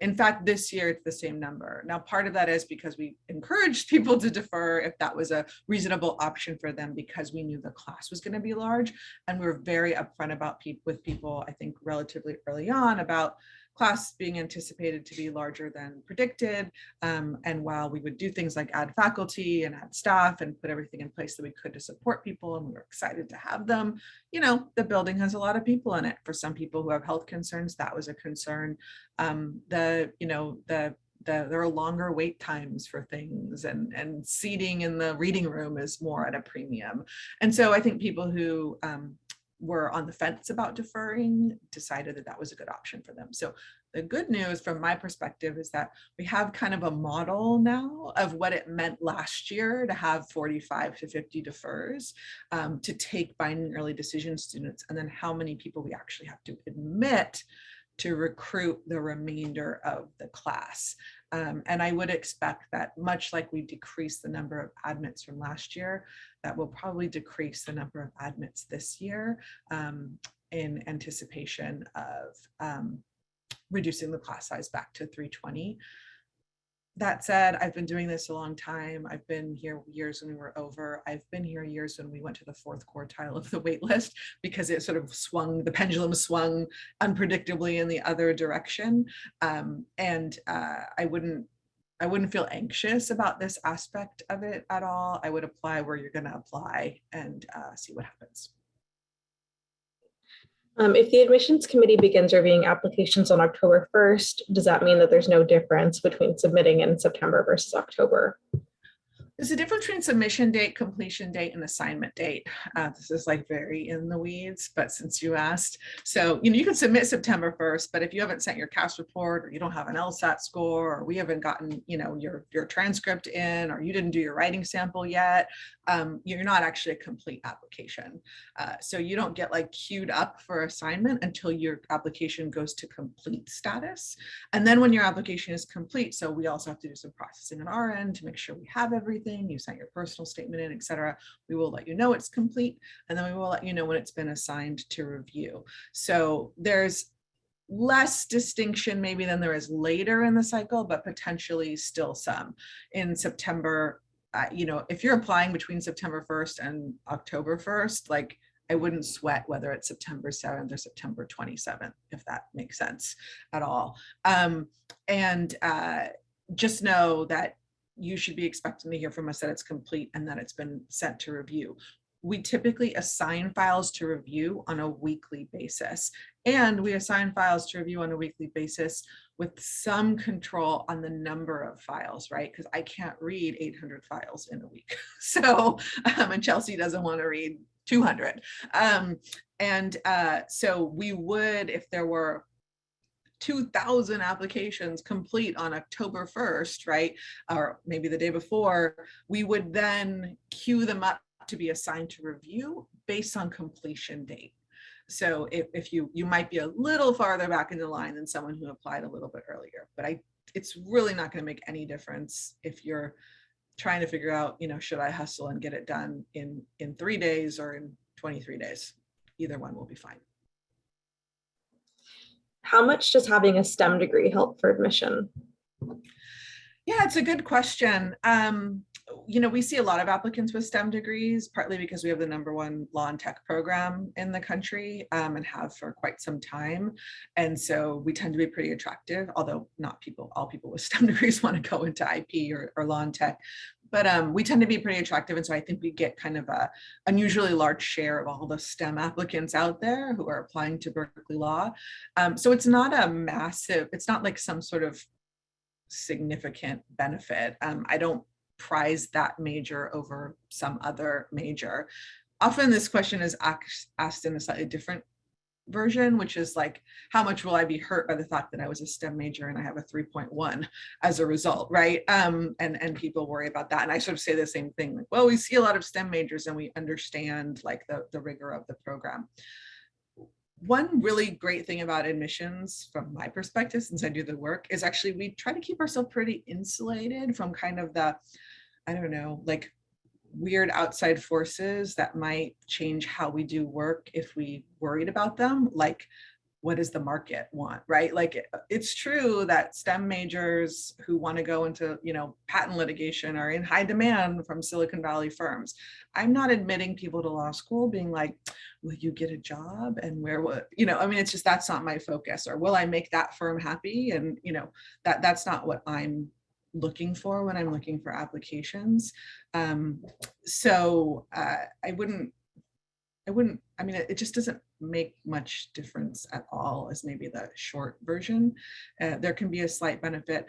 In fact, this year it's the same number. Now, part of that is because we encouraged people to defer if that was a reasonable option for them, because we knew the class was going to be large. And we were very upfront about with people, I think, relatively early on about class being anticipated to be larger than predicted. And while we would do things like add faculty and add staff and put everything in place that we could to support people, and we were excited to have them, you know, the building has a lot of people in it. For some people who have health concerns, that was a concern. There are longer wait times for things, and seating in the reading room is more at a premium. And so I think people who were on the fence about deferring decided that that was a good option for them. So the good news from my perspective is that we have kind of a model now of what it meant last year to have 45 to 50 defers to take binding early decision students, and then how many people we actually have to admit to recruit the remainder of the class. And I would expect that, much like we decreased the number of admits from last year, that will probably decrease the number of admits this year in anticipation of reducing the class size back to 320. That said, I've been doing this a long time. I've been here years when we were over. I've been here years when we went to the fourth quartile of the wait list, because it sort of swung, the pendulum swung unpredictably in the other direction. I wouldn't feel anxious about this aspect of it at all. I would apply where you're going to apply and see what happens. If the admissions committee begins reviewing applications on October 1st, does that mean that there's no difference between submitting in September versus October? There's a difference between submission date, completion date, and assignment date. This is like very in the weeds, but since you asked, so you can submit September 1st, but if you haven't sent your CAS report, or you don't have an LSAT score, or we haven't gotten your transcript in, or you didn't do your writing sample yet, you're not actually a complete application. So you don't get like queued up for assignment until your application goes to complete status. And then when your application is complete, so we also have to do some processing on our end to make sure we have everything. You sent your personal statement in, etc. We will let you know it's complete, and then we will let you know when it's been assigned to review. So there's less distinction maybe than there is later in the cycle, but potentially still some. In September, if you're applying between September 1st and October 1st, like, I wouldn't sweat whether it's September 7th or September 27th, if that makes sense at all. Just know that you should be expecting to hear from us that it's complete and that it's been sent to review. We typically assign files to review on a weekly basis, and we assign files to review on a weekly basis with some control on the number of files, right? Because I can't read 800 files in a week. So, and Chelsea doesn't want to read 200. So we would, if there were 2,000 applications complete on October 1st, right? Or maybe the day before, we would then queue them up to be assigned to review based on completion date. So if you might be a little farther back in the line than someone who applied a little bit earlier, but it's really not going to make any difference if you're trying to figure out, should I hustle and get it done in 3 days or in 23 days? Either one will be fine. How much does having a STEM degree help for admission? Yeah, it's a good question. We see a lot of applicants with STEM degrees, partly because we have the #1 law and tech program in the country, and have for quite some time. And so we tend to be pretty attractive, although not all people with STEM degrees want to go into IP or law and tech. But we tend to be pretty attractive. And so I think we get kind of a unusually large share of all the STEM applicants out there who are applying to Berkeley Law. So it's not it's not like some sort of significant benefit. I don't prize that major over some other major. Often this question is asked in a slightly different version, which is like, how much will I be hurt by the fact that I was a STEM major and I have a 3.1 as a result, right? And people worry about that. And I sort of say the same thing, like, well, we see a lot of STEM majors and we understand like the rigor of the program. One really great thing about admissions from my perspective, since I do the work, is actually we try to keep ourselves pretty insulated from kind of the, I don't know, like weird outside forces that might change how we do work if we worried about them. Like, what does the market want, right? Like, it's true that STEM majors who want to go into, patent litigation are in high demand from Silicon Valley firms. I'm not admitting people to law school being like, will you get a job and where would, it's just, that's not my focus. Or will I make that firm happy? And, that's not what I'm looking for when I'm looking for applications. So I wouldn't, it just doesn't make much difference at all, as maybe the short version. There can be a slight benefit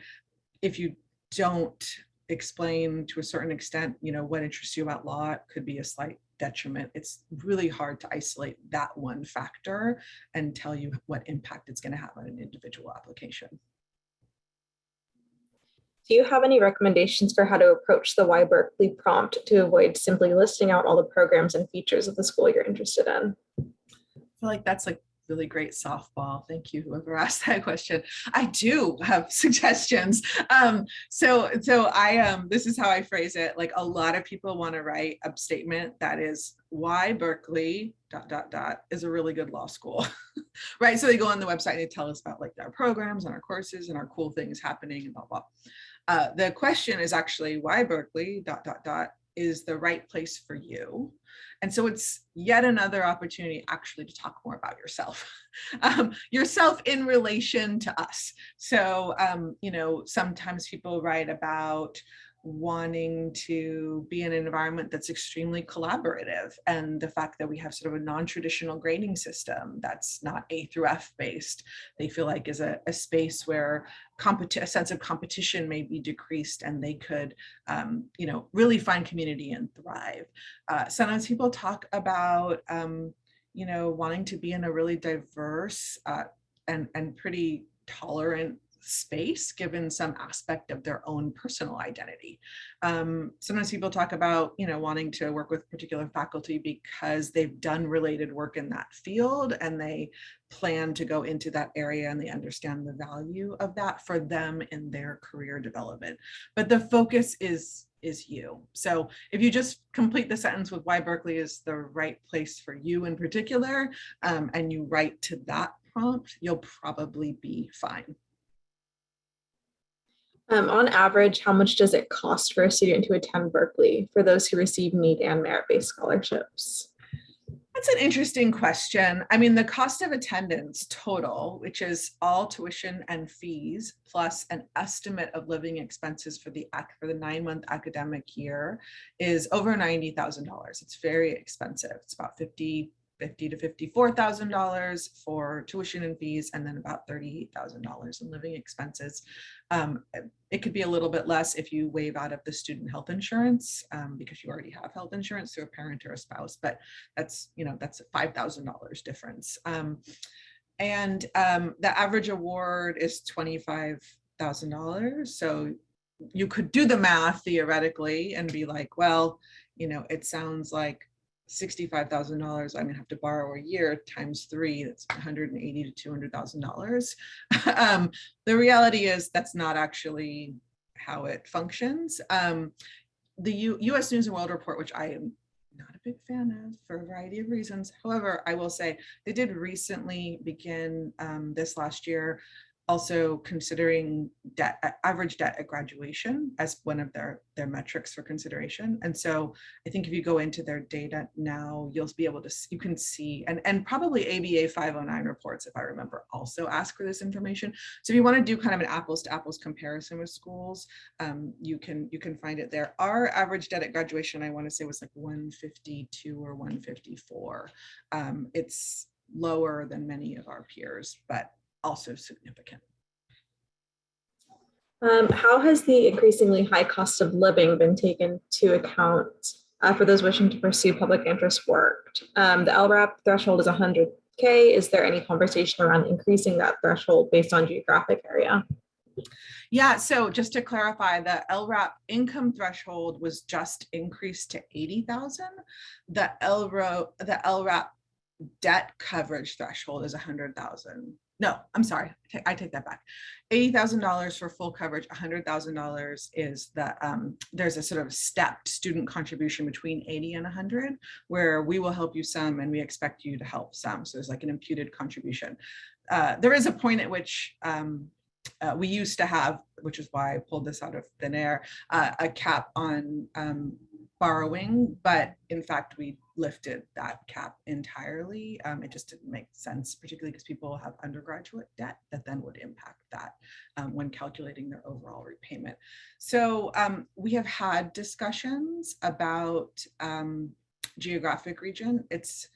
if you don't explain to a certain extent, what interests you about law. It could be a slight detriment. It's really hard to isolate that one factor and tell you what impact it's going to have on an individual application. Do you have any recommendations for how to approach the Why Berkeley prompt to avoid simply listing out all the programs and features of the school you're interested in? I feel like that's like really great softball. Thank you, whoever asked that question. I do have suggestions. So this is how I phrase it. Like, a lot of people want to write a statement that is why Berkeley ... is a really good law school, right? So they go on the website and they tell us about like our programs and our courses and our cool things happening and blah, blah. The question is actually why Berkeley ... is the right place for you. And so it's yet another opportunity actually to talk more about yourself, yourself in relation to us. So, sometimes people write about wanting to be in an environment that's extremely collaborative, and the fact that we have sort of a non-traditional grading system that's not A through F based, they feel like is a space where a sense of competition may be decreased and they could really find community and thrive. Sometimes people talk about wanting to be in a really diverse and pretty tolerant space, given some aspect of their own personal identity. Sometimes people talk about, wanting to work with particular faculty because they've done related work in that field and they plan to go into that area and they understand the value of that for them in their career development. But the focus is you. So if you just complete the sentence with why Berkeley is the right place for you in particular, and you write to that prompt, you'll probably be fine. On average, how much does it cost for a student to attend Berkeley for those who receive need and merit-based scholarships? That's an interesting question. I mean, the cost of attendance total, which is all tuition and fees, plus an estimate of living expenses for the 9-month academic year, is over $90,000. It's very expensive. It's about $50,000 to $54,000 for tuition and fees, and then about $38,000 in living expenses. It could be a little bit less if you waive out of the student health insurance, because you already have health insurance through a parent or a spouse, but that's a $5,000 difference. And the average award is $25,000. So you could do the math theoretically and be like, well, it sounds like $65,000 I'm gonna have to borrow a year times 3, that's $180,000 to $200,000. The reality is that's not actually how it functions. The U.S. News and World Report, which I am not a big fan of for a variety of reasons. However, I will say they did recently begin this last year also considering debt, average debt at graduation as one of their metrics for consideration. And so I think if you go into their data now, you'll be able to, you can see, and probably ABA 509 reports, if I remember, also ask for this information. So if you want to do kind of an apples to apples comparison with schools, you can find it there. Our average debt at graduation, I want to say, was like 152 or 154. It's lower than many of our peers, but also significant. How has the increasingly high cost of living been taken to account for those wishing to pursue public interest work? The LRAP threshold is 100K. Is there any conversation around increasing that threshold based on geographic area? Yeah, so just to clarify, the LRAP income threshold was just increased to 80,000. The LRAP debt coverage threshold is 100,000. No, I'm sorry, I take that back. $80,000 for full coverage, $100,000 is the, there's a sort of stepped student contribution between 80 and 100, where we will help you some and we expect you to help some. So there's like an imputed contribution. There is a point at which we used to have, which is why I pulled this out of thin air, a cap on borrowing, but in fact, we lifted that cap entirely. It just didn't make sense, particularly because people have undergraduate debt that then would impact that when calculating their overall repayment. So we have had discussions about geographic region. It's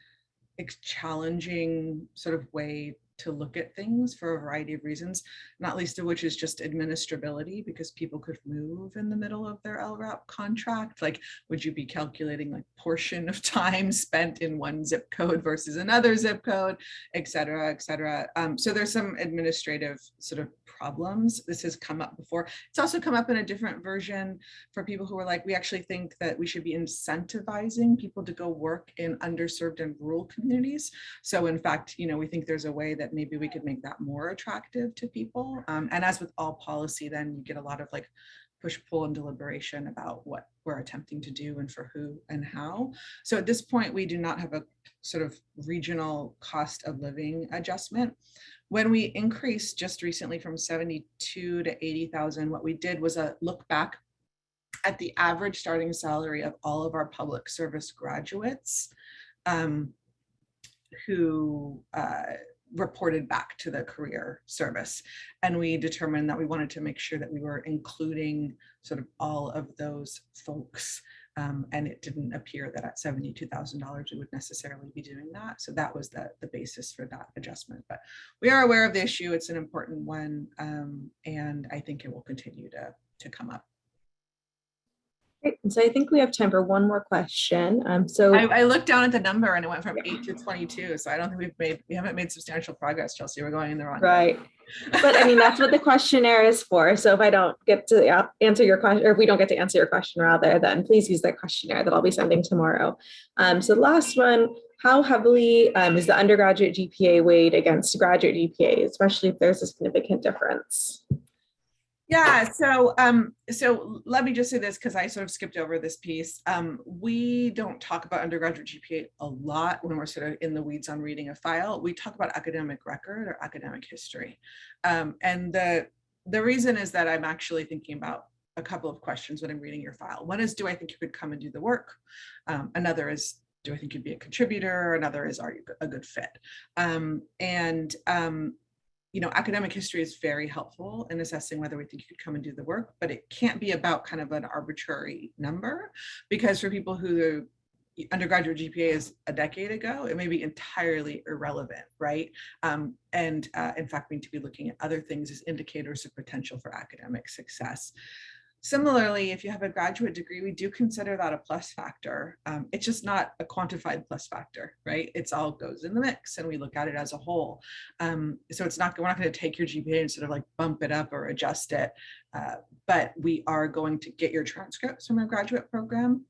a challenging sort of way to look at things for a variety of reasons, not least of which is just administrability, because people could move in the middle of their LRAP contract. Like, would you be calculating like portion of time spent in one zip code versus another zip code, et cetera, et cetera. So there's some administrative sort of problems. This has come up before. It's also come up in a different version for people who are like, we actually think that we should be incentivizing people to go work in underserved and rural communities. So in fact, you know, we think there's a way that maybe we could make that more attractive to people. And as with all policy, then you get a lot of like push, pull, and deliberation about what we're attempting to do and for who and how. So at this point, we do not have a sort of regional cost of living adjustment. When we increased just recently from 72 to 80,000, what we did was a look back at the average starting salary of all of our public service graduates who reported back to the career service. And we determined that we wanted to make sure that we were including sort of all of those folks. And it didn't appear that at $72,000 we would necessarily be doing that. So that was the basis for that adjustment. But we are aware of the issue. It's an important one. And I think it will continue to come up. Great. And so I think we have time for one more question. I looked down at the number and it went from 8 to 22. So I don't think we haven't made substantial progress, Chelsea. We're going in the wrong right. But I mean, that's what the questionnaire is for. So if I don't get to answer your question, or if we don't get to answer your question rather, then please use that questionnaire that I'll be sending tomorrow. So the last one, how heavily is the undergraduate GPA weighed against graduate GPA, especially if there's a significant difference? Yeah, so let me just say this because I sort of skipped over this piece. We don't talk about undergraduate GPA a lot when we're sort of in the weeds on reading a file. We talk about academic record or academic history. And the reason is that I'm actually thinking about a couple of questions when I'm reading your file. One is, do I think you could come and do the work? Another is, do I think you'd be a contributor? Another is, are you a good fit? You know, academic history is very helpful in assessing whether we think you could come and do the work, but it can't be about kind of an arbitrary number, because for people who the undergraduate GPA is a decade ago, it may be entirely irrelevant, right? In fact, we need to be looking at other things as indicators of potential for academic success. Similarly, if you have a graduate degree, we do consider that a plus factor. It's just not a quantified plus factor, right? It's all goes in the mix and we look at it as a whole. So it's not, we're not going to take your GPA and sort of like bump it up or adjust it, but we are going to get your transcripts from a graduate program.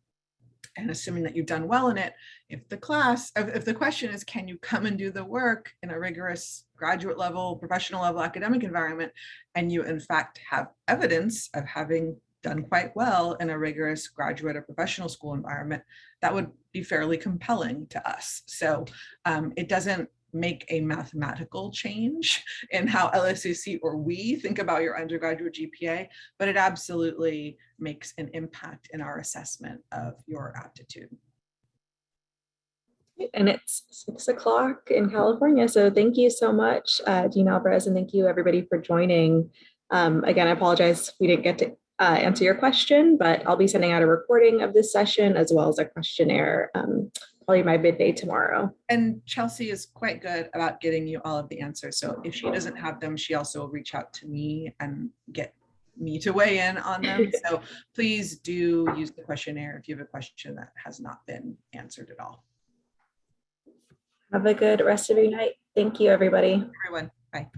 And assuming that you've done well in it, if the question is, can you come and do the work in a rigorous graduate level, professional level academic environment, and you in fact have evidence of having done quite well in a rigorous graduate or professional school environment, that would be fairly compelling to us. So it doesn't make a mathematical change in how LSAC or we think about your undergraduate GPA, but it absolutely makes an impact in our assessment of your aptitude. And it's 6 o'clock in California. So thank you so much, Dean Alvarez, and thank you everybody for joining. Again, I apologize if we didn't get to answer your question, but I'll be sending out a recording of this session as well as a questionnaire probably by midday tomorrow. And Chelsea is quite good about getting you all of the answers. So if she doesn't have them, she also will reach out to me and get me to weigh in on them. So please do use the questionnaire if you have a question that has not been answered at all. Have a good rest of your night. Thank you, everybody. Everyone, bye.